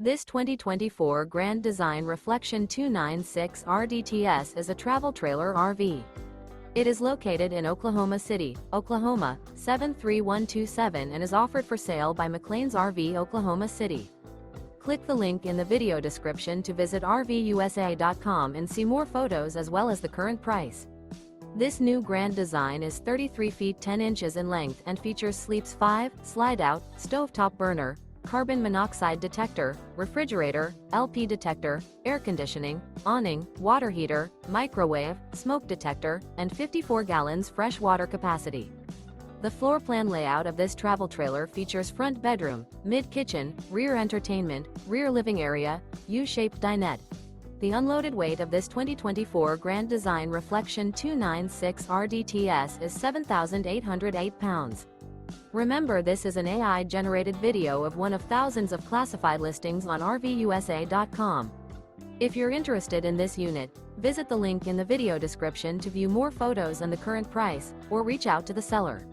This 2024 Grand Design Reflection 296 RDTS is a travel trailer RV. It is located in Oklahoma City, Oklahoma, 73127 and is offered for sale by McClain's RV Oklahoma City. Click the link in the video description to visit RVUSA.com and see more photos as well as the current price. This new Grand Design is 33 feet 10 inches in length and features Sleeps 5, Slideout, stovetop burner, carbon monoxide detector, refrigerator, LP detector, air conditioning, awning, water heater, microwave, smoke detector, and 54 gallons fresh water capacity. The floor plan layout of this travel trailer features front bedroom, mid-kitchen, rear entertainment, rear living area, U-shaped dinette. The unloaded weight of this 2024 Grand Design Reflection 296 RDTS is 7,808 pounds. Remember, this is an AI-generated video of one of thousands of classified listings on RVUSA.com. If you're interested in this unit, visit the link in the video description to view more photos and the current price, or reach out to the seller.